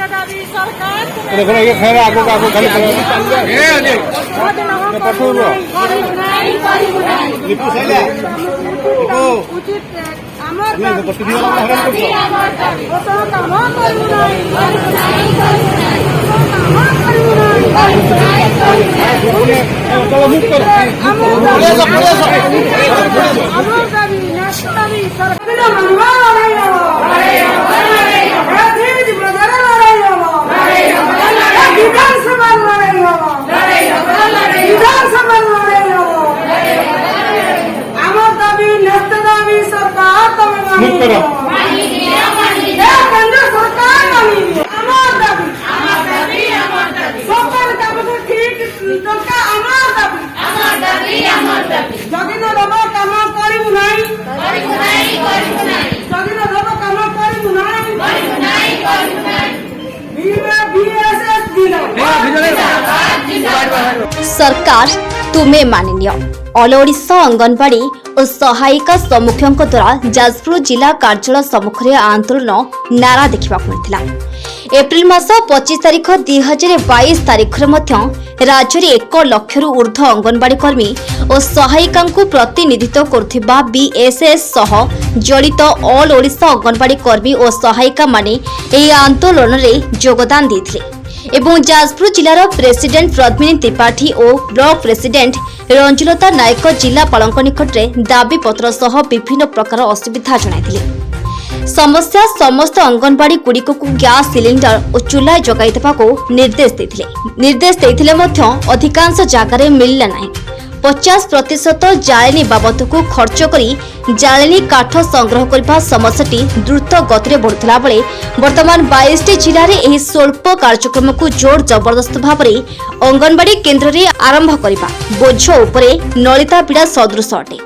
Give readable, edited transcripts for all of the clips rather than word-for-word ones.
देखो ये खैर आगो आगो खाली सरकार तुमे माननीय ऑल ओडिशा अंगनवाड़ी और सहायिका सम्मुखों द्वारा जाजपुर जिला कार्यालय सम्मुख में आंदोलन नारा देखा मिलता। एप्रिल मास 25 तारीख 2022 तारीख राज्य में 1 लाख ऊर्ध्व अंगनवाड़ी कर्मी और सहायिका प्रतिनिधित्व करुवा बीएसएस सह जड़ित ऑल ओडिशा अंगनवाड़ी कर्मी और सहायिका माने एही आंदोलन में योगदान देथिले एवं जाजपुर जिलार प्रेसिडेंट पद्मिनी त्रिपाठी और ब्लॉक प्रेसिडेंट रंजुलता नायक जिलापाल निकट में दाबी पत्र सह विभिन्न प्रकार असुविधा जणाइथिले। समस्या समस्त अंगनवाड़ी गुड़िक गैस सिलिंडर और चूल्हा जगाई देवाको निर्देश देथिले अधिकांश जगार मिलला नहीं। 50% जालेनी बाबद को खर्च करी जालेनी काठ संग्रह करने समस्याटी द्रुत गति बढ़ुला बेले वर्तमान 22 जिले में यह स्वल्प कार्यक्रम को जोर जबरदस्त भाव में अंगनवाड़ी केन्द्र में आरंभ करने बोझ उपरे नलिता पीड़ा सदृश अटे।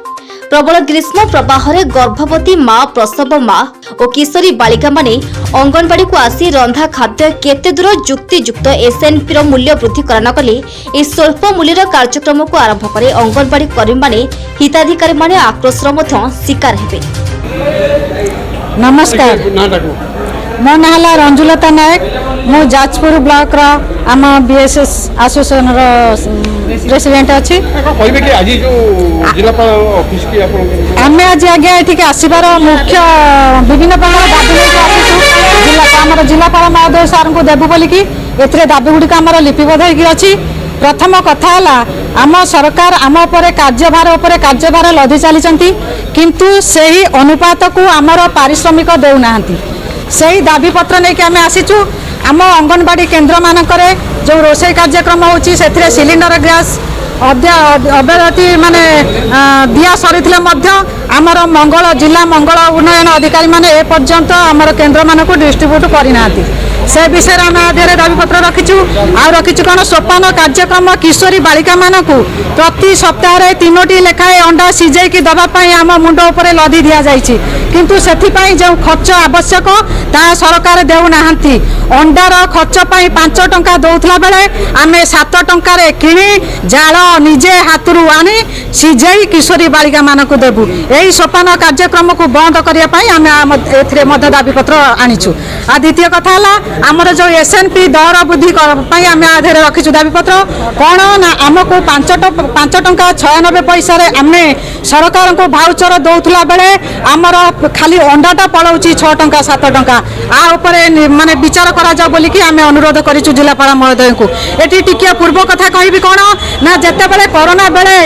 प्रबल ग्रीष्म प्रवाह गर्भवती माँ प्रसव माँ और किशोरी बालिका माने अंगनवाड़ी को आसी रंधा खाद्य केते दूर युक्तियुक्त एसएनपी मूल्य वृद्धि न कले इस स्वल्प मूल्यर कार्यक्रम को आरंभ करे अंगनवाड़ी कर्मी माने हिताधिकारी माने आक्रोशर शिकार हेबे। नमस्कार, मो ना है रंजुलता नायक। मु जाजपुर ब्लॉक आम बीएसएस एसोसिएशन प्रेसिडेंट अच्छी। आम आज आज्ञा ये आसबार मुख्य विभिन्न प्रकार दाबी जिलापाल महोदय सार को देवु बोलिकी ए दाबी गुड़िक आम लिपिबद्ध होगी। प्रथम कथा आम सरकार आम कार्यभार लदी चली किंतु सही अनुपात को आमर पारिश्रमिक देना से दाबी पत्र नहीं आम आसीचु। आम अंगनवाड़ी केन्द्र मानक जो रोषे कार्यक्रम होची से सिलिंडर गैस अव्यवहति माने दिया सरी आमर मंगल जिला मंगल उन्नयन अधिकारी माने ए पर्यंत आमर केन्द्र मानक डिस्ट्रीब्यूट करना से विषय आम आधार दाबी पत्र रखीचु। रखीचु कौन सोपान कार्यक्रम किशोरी बालिका मानक प्रति सप्ताह 3टी लेखाएं अंडा सिझाई दवापाई आम मुंड उपर लदी दि जाइए किंतु से जो खर्च आवश्यक ता सरकार देना। अंडार खर्च 5 टंका दौला बेले आम 7 टंकार किणी जाल निजे हाथ आनी सिझाई किशोरी बालिका मानक देवु। यही सोपान कार्यक्रम को बंद करने आम दाबी पत्र आनीचु। आ द्वितीय कथा आमर जो एसएनपी दर वृद्धि आम आधार रखीचु दाबी पत्र कौन ना आमको 5 टंका 96 पैसा आम सरकार को भाउचर दौला बेले आमर खाली अंडाटा पलाउची 6 टंका 7 टंका आ माने विचार करा जाओ बोलिकी आम अनुरोध करिचु जिलापाल महोदय को। एटी टिकिया पूर्व कथा कहबी कौन ना जेते बेले कोरोना बेले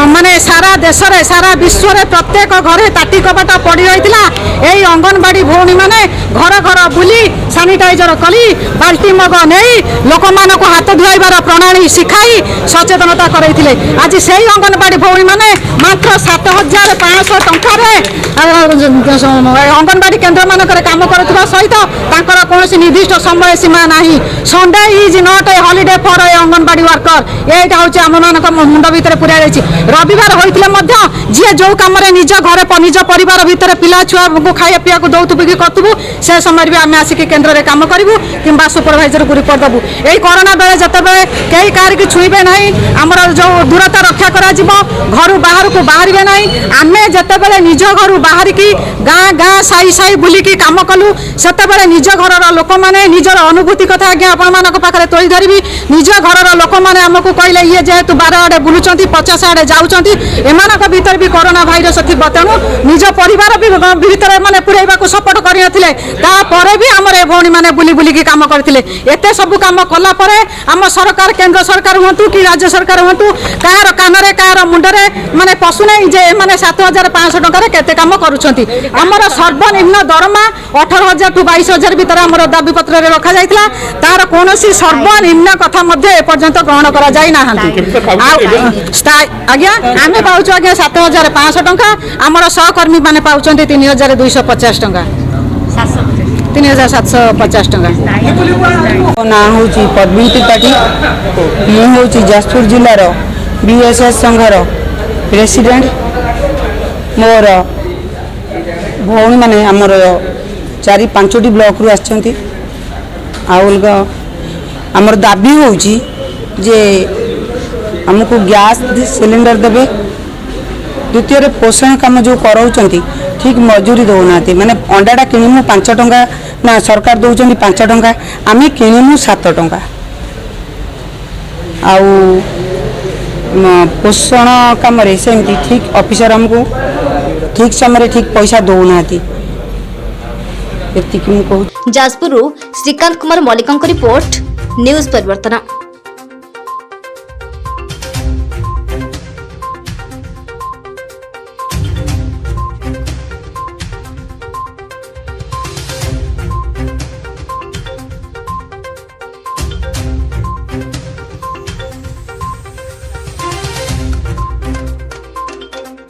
माने सारा देश रे सारा विश्व रे प्रत्येक घरे ताटी कबाट पड़ी रहितला एई अंगनवाड़ी भौणी माने घर घर बुली सानिटाइजर कली बाल्टी मग नहीं लोक मानक हाथ धुआईबार प्रणाली शिखाई सचेतनता करैथिले। आज सेही अंगनवाड़ी भौणी माने मात्र 7500 टंका अंगनवाड़ी केन्द्र मानक काम करुवा सहित तांकर कौन निर्दिष्ट समय सीमा नहीं। Sunday is not a holiday for a anganwadi worker. यहाँ हूँ आम मान मुंड भितर पूरा रविवार होते जी जो कम निज घर निज परिवार भितर पिला छुआ को खाया पीया को दौतुबू कि करूँ से समय भी आम आसिक केन्द्र में कम करूँ कि सुपरभाइजर को रिपोर्ट देवु यही कोरोना बेले जिते कई कार की छुईबे ना आमर जो दूरता रक्षा कर घर बाहर को बाहर ना आम जिते निज घर बाहर की गाँ गाँ साई साई बुलिकी कम कलु से निज घर लोक मैंने निजर अनुभूति कथा आज्ञा आपण पाखे तोली धरबी निज घर लोक मैंने आमको कहले ये जेहेतु 12 आड़े बुलूं 50 आड़े जाऊँच एमान भीतर भी कोरोना भाइरस थी तेणु निज परिवार भीतर मैंने पुरैबा को सपोर्ट करते भी आमर ए भौणी मैंने बुली बुलिकी कम करते एत सब कम कलापर आम सरकार केन्द्र सरकार हूँ कि राज्य सरकार हूँ कार कानरे कार मुंडरे माने पशु नहीं जे मैंने 7,500 टकर केते कम करुछंती आमर सर्वनिम्न दरमा 18,000 टू 22,000 भीतर आमर दाबी पत्र रे रखा जाइतला तार कोनोसी सर्वनिम्न कथा मध्य ए पर्यंत ग्रहण करा जाई नाहंती आज्ञा आमे पाउछु आज्ञा 7,500 टका आमर सहकर्मी माने पाउछंती 3,250 टका 3,750 टका ना हूँ पद्मी त्रिपाठी मुझे जाजपुर जिलार बीएसएस संघर प्रेसिडेंट मोर भौणी मैंने आमर 4-5टी ब्लॉक रु आमर दाबी हो आमको गैस सिलेंडर देवे द्वितीय पोषण काम जो कराउछंती ठीक मजूरी दौना माने अंडाटा किणीमु 5 टंका ना सरकार दौरान 5 टंका आम किणीमु 7 टंका आउ पोषण कम सेमती ठीक ऑफिसर हमको ठीक समय ठीक पैसा दौना जाजपुर श्रीकांत कुमार मल्लिक रिपोर्ट न्यूज परिवर्तन।